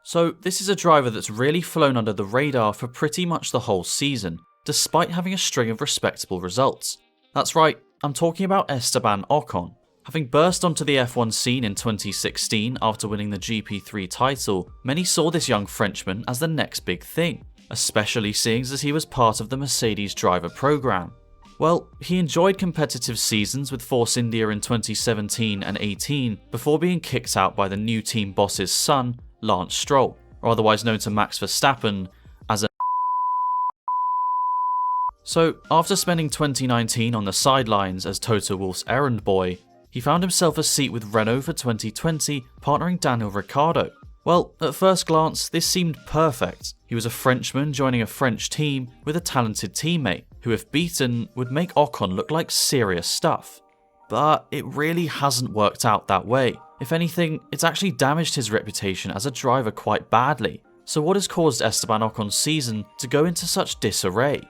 So this is a driver that's really flown under the radar for pretty much the whole season, despite having a string of respectable results. That's right, I'm talking about Esteban Ocon. Having burst onto the F1 scene in 2016 after winning the GP3 title, many saw this young Frenchman as the next big thing, especially seeing as he was part of the Mercedes driver program. Well, he enjoyed competitive seasons with Force India in 2017 and 18 before being kicked out by the new team boss's son, Lance Stroll, or otherwise known to Max Verstappen as a So, after spending 2019 on the sidelines as Toto Wolff's errand boy, he found himself a seat with Renault for 2020, partnering Daniel Ricciardo. Well, at first glance, this seemed perfect. He was a Frenchman joining a French team with a talented teammate, who if beaten, would make Ocon look like serious stuff. But it really hasn't worked out that way. If anything, it's actually damaged his reputation as a driver quite badly. So what has caused Esteban Ocon's season to go into such disarray?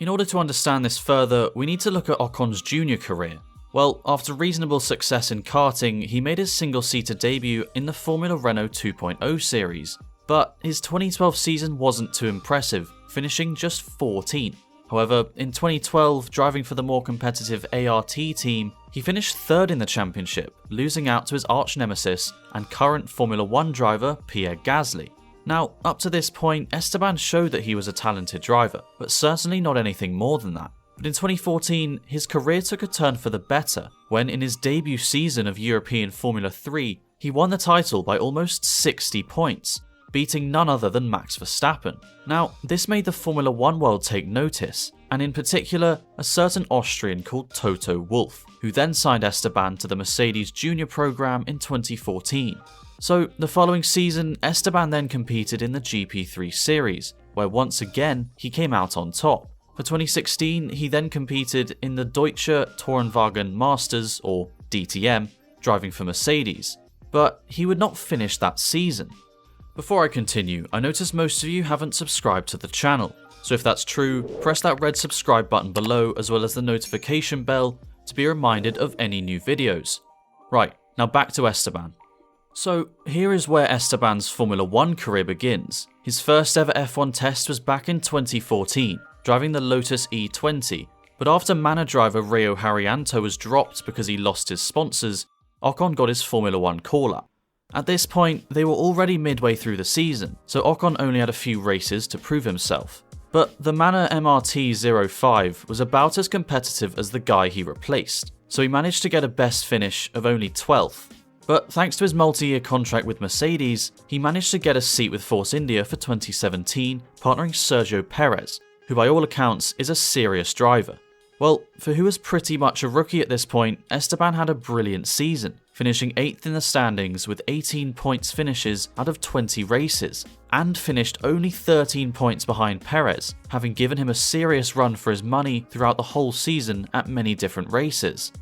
In order to understand this further, we need to look at Ocon's junior career. Well, after reasonable success in karting, he made his single-seater debut in the Formula Renault 2.0 series, but his 2012 season wasn't too impressive, finishing just 14th. However, in 2012, driving for the more competitive ART team, he finished third in the championship, losing out to his arch-nemesis and current Formula 1 driver Pierre Gasly. Now, up to this point, Esteban showed that he was a talented driver, but certainly not anything more than that. But in 2014, his career took a turn for the better, when in his debut season of European Formula 3, he won the title by almost 60 points, beating none other than Max Verstappen. Now, this made the Formula 1 world take notice, and in particular, a certain Austrian called Toto Wolff, who then signed Esteban to the Mercedes Junior program in 2014. So, the following season, Esteban then competed in the GP3 series, where once again, he came out on top. For 2016, he then competed in the Deutsche Tourenwagen Masters, or DTM, driving for Mercedes, but he would not finish that season. Before I continue, I notice most of you haven't subscribed to the channel, so if that's true, press that red subscribe button below as well as the notification bell to be reminded of any new videos. Right, now back to Esteban. So here is where Esteban's Formula 1 career begins. His first ever F1 test was back in 2014, driving the Lotus E20, but after Manor driver Rio Haryanto was dropped because he lost his sponsors, Ocon got his Formula 1 call-up. At this point, they were already midway through the season, so Ocon only had a few races to prove himself. But the Manor MRT-05 was about as competitive as the guy he replaced, so he managed to get a best finish of only 12th. But thanks to his multi-year contract with Mercedes, he managed to get a seat with Force India for 2017, partnering Sergio Perez, who by all accounts is a serious driver. Well, for who was pretty much a rookie at this point, Esteban had a brilliant season, finishing 8th in the standings with 18 points finishes out of 20 races, and finished only 13 points behind Perez, having given him a serious run for his money throughout the whole season at many different races.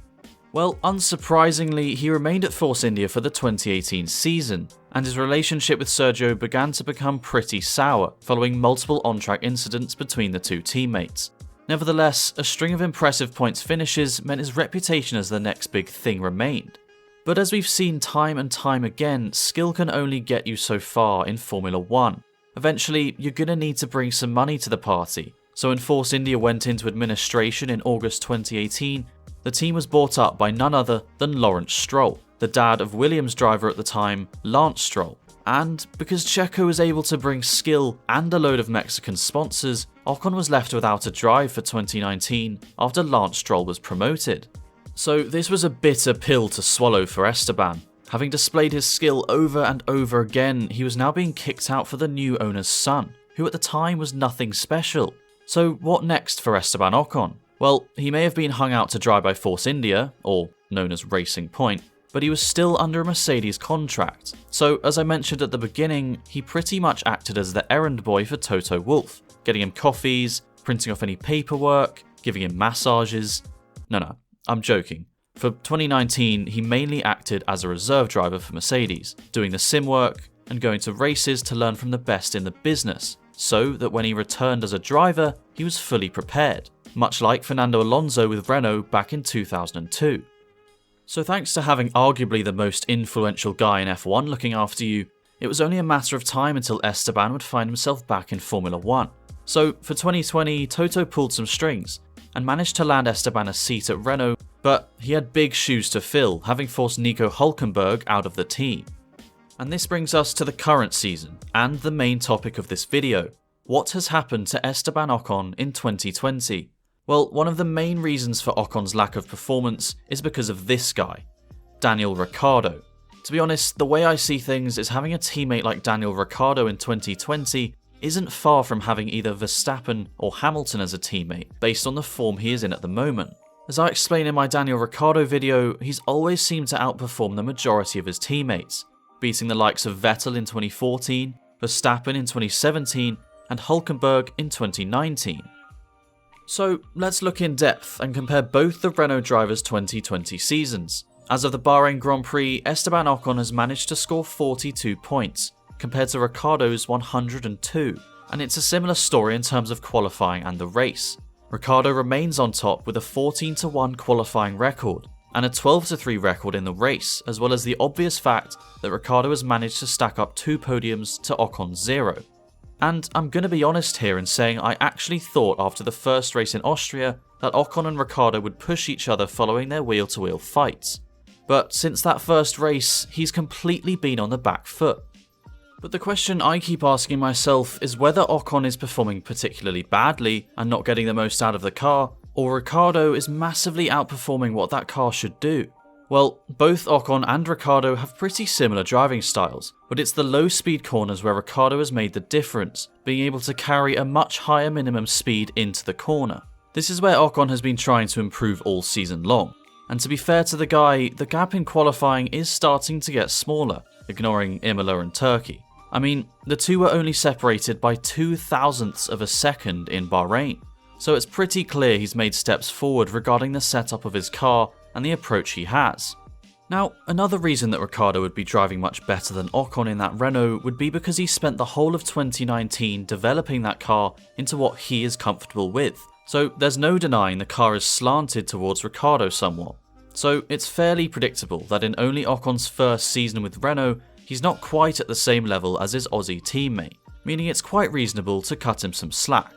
Well, unsurprisingly, he remained at Force India for the 2018 season, and his relationship with Sergio began to become pretty sour following multiple on-track incidents between the two teammates. Nevertheless, a string of impressive points finishes meant his reputation as the next big thing remained. But as we've seen time and time again, skill can only get you so far in Formula 1. Eventually, you're gonna need to bring some money to the party. So when Force India went into administration in August 2018, the team was bought up by none other than Lawrence Stroll, the dad of Williams driver at the time, Lance Stroll. And because Checo was able to bring skill and a load of Mexican sponsors, Ocon was left without a drive for 2019 after Lance Stroll was promoted. So this was a bitter pill to swallow for Esteban. Having displayed his skill over and over again, he was now being kicked out for the new owner's son, who at the time was nothing special. So what next for Esteban Ocon? Well, he may have been hung out to dry by Force India, or known as Racing Point, but he was still under a Mercedes contract. So as I mentioned at the beginning, he pretty much acted as the errand boy for Toto Wolff, getting him coffees, printing off any paperwork, giving him massages. No, I'm joking. For 2019, he mainly acted as a reserve driver for Mercedes, doing the sim work and going to races to learn from the best in the business, so that when he returned as a driver, he was fully prepared, much like Fernando Alonso with Renault back in 2002. So thanks to having arguably the most influential guy in F1 looking after you, it was only a matter of time until Esteban would find himself back in Formula 1. So for 2020, Toto pulled some strings and managed to land Esteban a seat at Renault, but he had big shoes to fill, having forced Nico Hülkenberg out of the team. And this brings us to the current season, and the main topic of this video. What has happened to Esteban Ocon in 2020? Well, one of the main reasons for Ocon's lack of performance is because of this guy, Daniel Ricciardo. To be honest, the way I see things is having a teammate like Daniel Ricciardo in 2020 isn't far from having either Verstappen or Hamilton as a teammate, based on the form he is in at the moment. As I explained in my Daniel Ricciardo video, he's always seemed to outperform the majority of his teammates, beating the likes of Vettel in 2014, Verstappen in 2017, and Hülkenberg in 2019. So let's look in depth and compare both the Renault drivers' 2020 seasons. As of the Bahrain Grand Prix, Esteban Ocon has managed to score 42 points, compared to Ricciardo's 102, and it's a similar story in terms of qualifying and the race. Ricciardo remains on top with a 14-1 qualifying record, and a 12-3 record in the race, as well as the obvious fact that Ricciardo has managed to stack up 2 podiums to Ocon's 0. And I'm going to be honest here in saying I actually thought after the first race in Austria that Ocon and Ricciardo would push each other following their wheel-to-wheel fights. But since that first race, he's completely been on the back foot. But the question I keep asking myself is whether Ocon is performing particularly badly and not getting the most out of the car, or Ricciardo is massively outperforming what that car should do. Well, both Ocon and Ricciardo have pretty similar driving styles, but it's the low speed corners where Ricciardo has made the difference, being able to carry a much higher minimum speed into the corner. This is where Ocon has been trying to improve all season long. And to be fair to the guy, the gap in qualifying is starting to get smaller, ignoring Imola and Turkey. I mean, the two were only separated by 0.02 of a second in Bahrain, so it's pretty clear he's made steps forward regarding the setup of his car and the approach he has. Now, another reason that Ricciardo would be driving much better than Ocon in that Renault would be because he spent the whole of 2019 developing that car into what he is comfortable with. So there's no denying the car is slanted towards Ricciardo somewhat. So it's fairly predictable that in only Ocon's first season with Renault, he's not quite at the same level as his Aussie teammate, meaning it's quite reasonable to cut him some slack.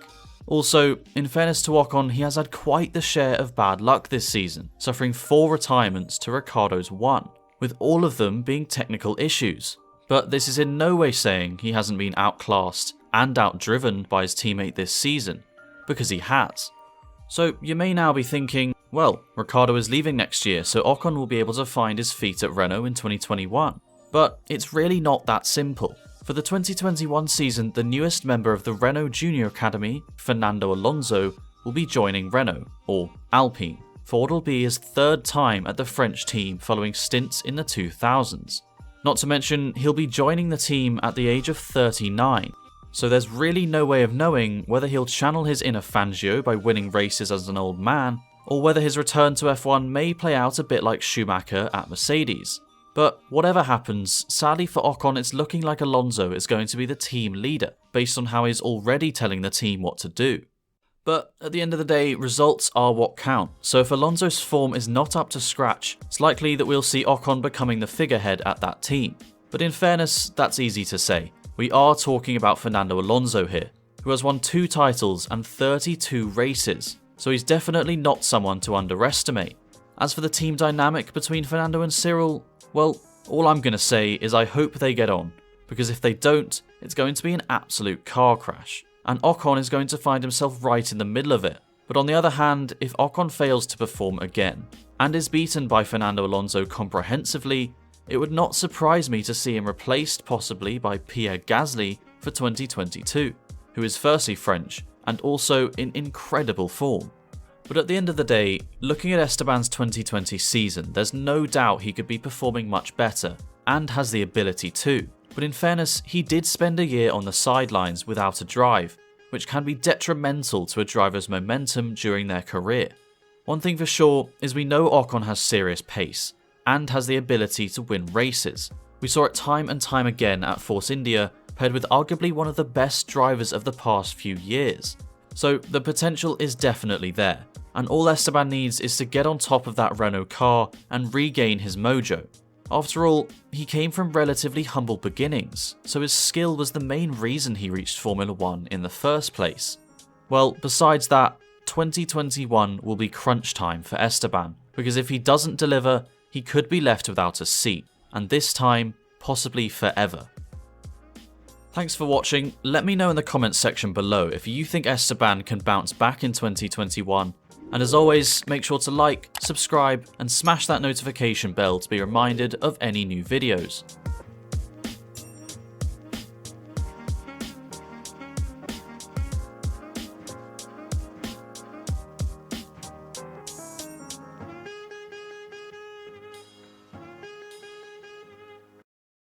Also, in fairness to Ocon, he has had quite the share of bad luck this season, suffering 4 retirements to Ricciardo's 1, with all of them being technical issues. But this is in no way saying he hasn't been outclassed and outdriven by his teammate this season, because he has. So you may now be thinking, well, Ricciardo is leaving next year, so Ocon will be able to find his feet at Renault in 2021. But it's really not that simple. For the 2021 season, the newest member of the Renault Junior Academy, Fernando Alonso, will be joining Renault, or Alpine, for what will be his 3rd time at the French team following stints in the 2000s. Not to mention, he'll be joining the team at the age of 39, so there's really no way of knowing whether he'll channel his inner Fangio by winning races as an old man, or whether his return to F1 may play out a bit like Schumacher at Mercedes. But whatever happens, sadly for Ocon, it's looking like Alonso is going to be the team leader, based on how he's already telling the team what to do. But at the end of the day, results are what count, so if Alonso's form is not up to scratch, it's likely that we'll see Ocon becoming the figurehead at that team. But in fairness, that's easy to say. We are talking about Fernando Alonso here, who has won 2 titles and 32 races, so he's definitely not someone to underestimate. As for the team dynamic between Fernando and Cyril, well, all I'm going to say is I hope they get on, because if they don't, it's going to be an absolute car crash, and Ocon is going to find himself right in the middle of it. But on the other hand, if Ocon fails to perform again, and is beaten by Fernando Alonso comprehensively, it would not surprise me to see him replaced possibly by Pierre Gasly for 2022, who is firstly French, and also in incredible form. But at the end of the day, looking at Esteban's 2020 season, there's no doubt he could be performing much better, and has the ability to. But in fairness, he did spend a year on the sidelines without a drive, which can be detrimental to a driver's momentum during their career. One thing for sure is we know Ocon has serious pace, and has the ability to win races. We saw it time and time again at Force India, paired with arguably one of the best drivers of the past few years. So the potential is definitely there, and all Esteban needs is to get on top of that Renault car and regain his mojo. After all, he came from relatively humble beginnings, so his skill was the main reason he reached Formula 1 in the first place. Well, besides that, 2021 will be crunch time for Esteban, because if he doesn't deliver, he could be left without a seat, and this time, possibly forever. Thanks for watching. Let me know in the comments section below if you think Esteban can bounce back in 2021. And as always, make sure to like, subscribe, and smash that notification bell to be reminded of any new videos.